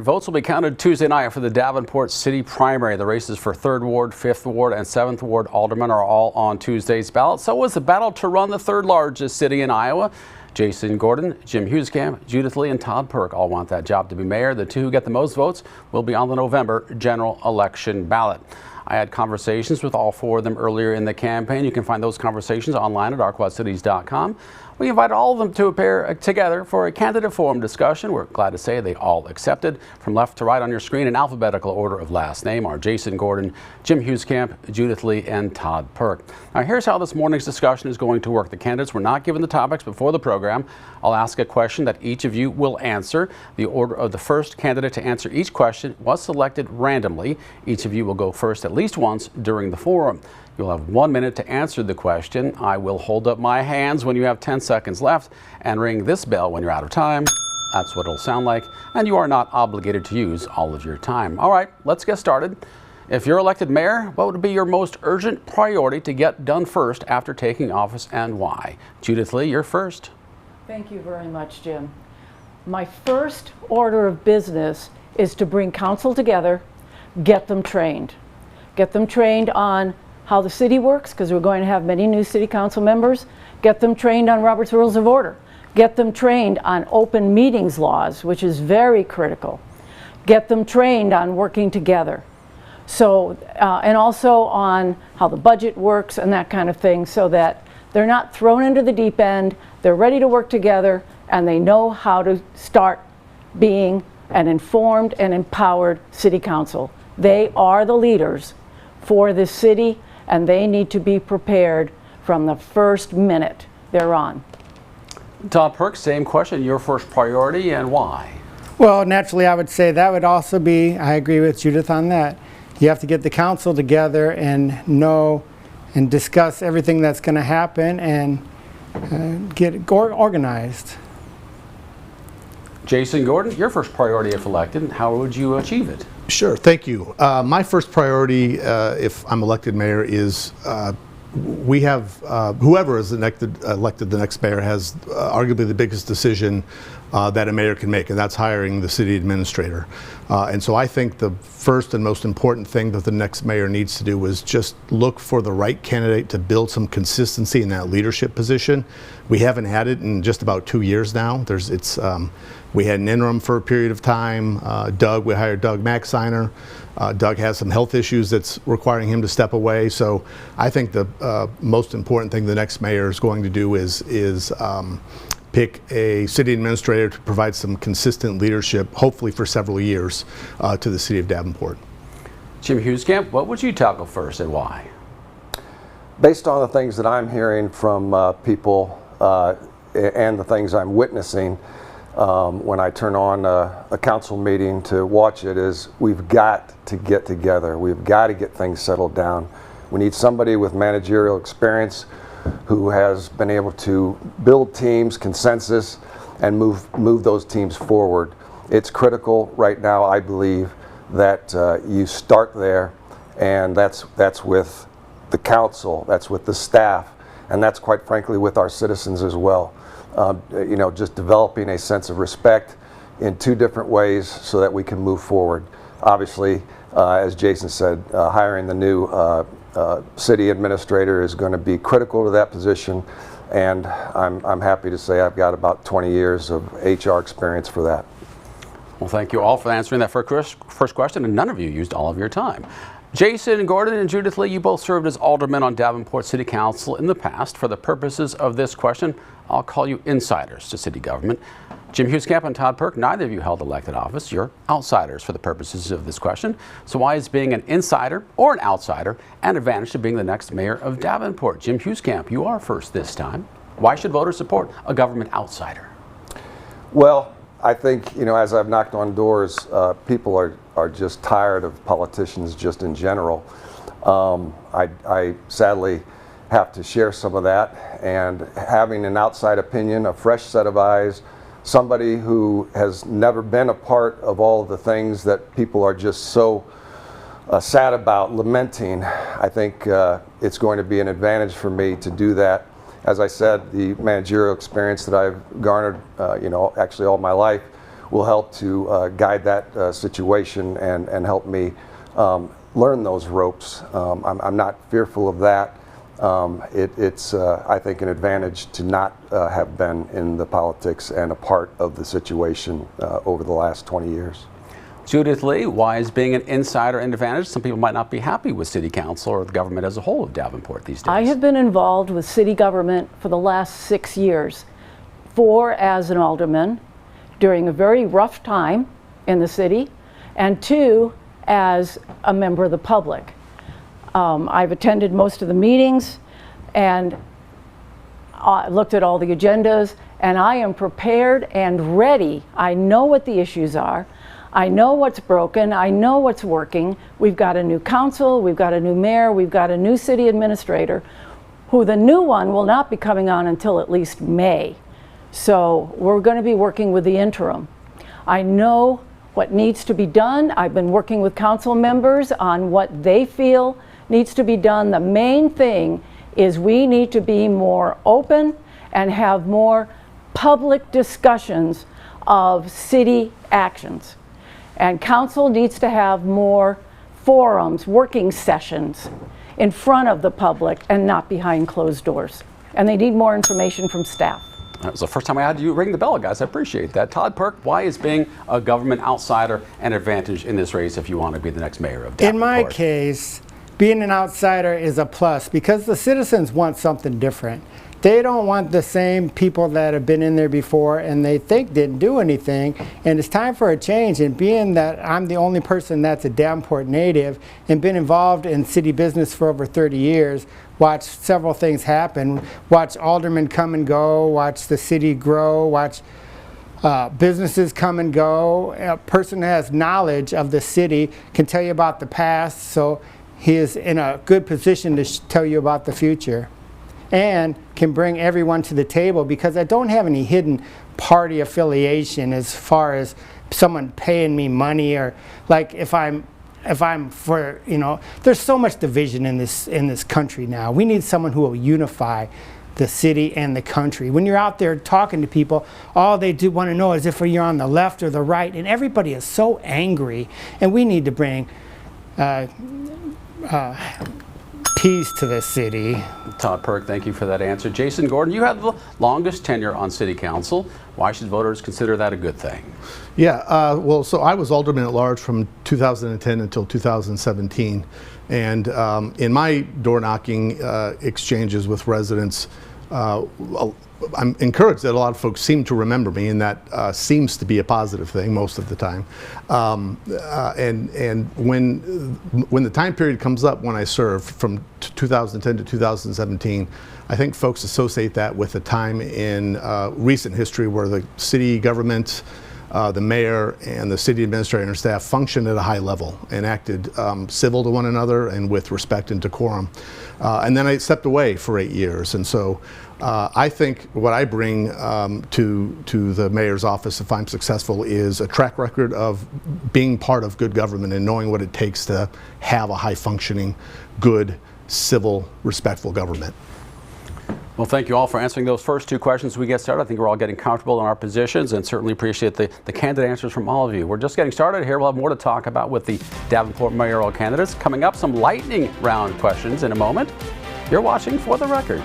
votes will be counted Tuesday night for the Davenport City primary. The races for 3rd Ward, 5th Ward, and 7th Ward aldermen are all on Tuesday's ballot. So is the battle to run the 3rd largest city in Iowa. Jason Gordon, Jim Hughescamp, Judith Lee, and Todd Perk all want that job to be mayor. The two who get the most votes will be on the November general election ballot. I had conversations with all 4 of them earlier in the campaign. You can find those conversations online at ourquadcities.com. We invited all of them to appear together for a candidate forum discussion. We're glad to say they all accepted. From left to right on your screen in alphabetical order of last name are Jason Gordon, Jim Hughescamp, Judith Lee, and Todd Perk. Now here's how this morning's discussion is going to work. The candidates were not given the topics before the program. I'll ask a question that each of you will answer. The order of the first candidate to answer each question was selected randomly. Each of you will go first at least once during the forum. You'll have 1 minute to answer the question. I will hold up my hands when you have 10 seconds left and ring this bell when you're out of time. That's what it'll sound like. And you are not obligated to use all of your time. All right, let's get started. If you're elected mayor, what would be your most urgent priority to get done first after taking office and why? Judith Lee, you're first. Thank you very much, Jim. My first order of business is to bring council together, get them trained. Get them trained on how the city works, because we're going to have many new city council members. Get them trained on Robert's Rules of Order. Get them trained on open meetings laws, which is very critical. Get them trained on working together. So, and also on how the budget works and that kind of thing, so that they're not thrown into the deep end, they're ready to work together, and they know how to start being an informed and empowered city council. They are the leaders for this city, and they need to be prepared from the first minute they're on. Todd Perk, same question. Your first priority and why? Well, naturally, I would say that would also be, I agree with Judith on that. You have to get the council together and know and discuss everything that's going to happen and get organized. Jason Gordon, your first priority if elected, how would you achieve it? Sure, thank you. My first priority, if I'm elected mayor, is we have whoever is elected the next mayor has arguably the biggest decision that a mayor can make, and that's hiring the city administrator. And so I think the first and most important thing that the next mayor needs to do is just look for the right candidate to build some consistency in that leadership position. We haven't had it in just about 2 years now. We had an interim for a period of time. We hired Doug Maxiner. Doug has some health issues that's requiring him to step away. So I think the most important thing the next mayor is going to do is pick a city administrator to provide some consistent leadership, hopefully for several years, to the city of Davenport. Jim Hughescamp, what would you tackle first and why? Based on the things that I'm hearing from people and the things I'm witnessing, when I turn on a council meeting to watch it, is we've got to get together. We've got to get things settled down. We need somebody with managerial experience who has been able to build teams, consensus, and move those teams forward. It's critical right now, I believe, that you start there, and that's with the council, that's with the staff, and that's quite frankly with our citizens as well. You know, just developing a sense of respect in 2 different ways so that we can move forward. Obviously, as Jason said, hiring the new city administrator is going to be critical to that position, and I'm happy to say I've got about 20 years of HR experience for that. Well, thank you all for answering that first question, and none of you used all of your time. Jason Gordon and Judith Lee, you both served as aldermen on Davenport City Council in the past. For the purposes of this question, I'll call you insiders to city government. Jim Hughescamp and Todd Perk, neither of you held elected office. You're outsiders for the purposes of this question. So why is being an insider or an outsider an advantage to being the next mayor of Davenport? Jim Hughescamp, you are first this time. Why should voters support a government outsider? Well, I think, you know, as I've knocked on doors, people are just tired of politicians just in general. I sadly have to share some of that, and having an outside opinion, a fresh set of eyes, somebody who has never been a part of all of the things that people are just so sad about, lamenting, I think it's going to be an advantage for me to do that. As I said, the managerial experience that I've garnered, you know, actually all my life will help to guide that situation and help me learn those ropes. I'm not fearful of that. It's, I think, an advantage to not have been in the politics and a part of the situation over the last 20 years. Judith Lee, why is being an insider an advantage? Some people might not be happy with City Council or the government as a whole of Davenport these days. I have been involved with city government for the last 6 years. 4 as an alderman during a very rough time in the city, and 2 as a member of the public. I've attended most of the meetings and looked at all the agendas, and I am prepared and ready. I know what the issues are. I know what's broken. I know what's working. We've got a new council, we've got a new mayor, we've got a new city administrator, who the new one will not be coming on until at least May. So we're going to be working with the interim. I know what needs to be done. I've been working with council members on what they feel needs to be done. The main thing is we need to be more open and have more public discussions of city actions. And council needs to have more forums, working sessions in front of the public and not behind closed doors. And they need more information from staff. That was the first time I had you ring the bell, guys. I appreciate that. Todd Perk, why is being a government outsider an advantage in this race if you want to be the next mayor of Davenport? In my case, being an outsider is a plus because the citizens want something different. They don't want the same people that have been in there before and they think didn't do anything. And it's time for a change. And being that I'm the only person that's a Davenport native and been involved in city business for over 30 years, watched several things happen, watched aldermen come and go, watched the city grow, watched businesses come and go. A person that has knowledge of the city can tell you about the past, so he is in a good position to tell you about the future. And can bring everyone to the table because I don't have any hidden party affiliation as far as someone paying me money or like if I'm for, you know, there's so much division in this country now. We need someone who will unify the city and the country. When you're out there talking to people, all they do want to know is if you're on the left or the right, and everybody is so angry, and we need to bring peace to the city. Todd Perk, thank you for that answer. Jason Gordon, you have the longest tenure on City Council. Why should voters consider that a good thing? Yeah, well, so I was alderman at large from 2010 until 2017. And in my door knocking exchanges with residents, I'm encouraged that a lot of folks seem to remember me, and that seems to be a positive thing most of the time. And when the time period comes up when I served from 2010 to 2017, I think folks associate that with a time in recent history where the city government, the mayor and the city administrator and staff functioned at a high level and acted civil to one another and with respect and decorum. And then I stepped away for 8 years. And so I think what I bring to the mayor's office, if I'm successful, is a track record of being part of good government and knowing what it takes to have a high-functioning, good, civil, respectful government. Well, thank you all for answering those first 2 questions as we get started. I think we're all getting comfortable in our positions and certainly appreciate the candid answers from all of you. We're just getting started here. We'll have more to talk about with the Davenport mayoral candidates. Coming up, some lightning round questions in a moment. You're watching For the Record.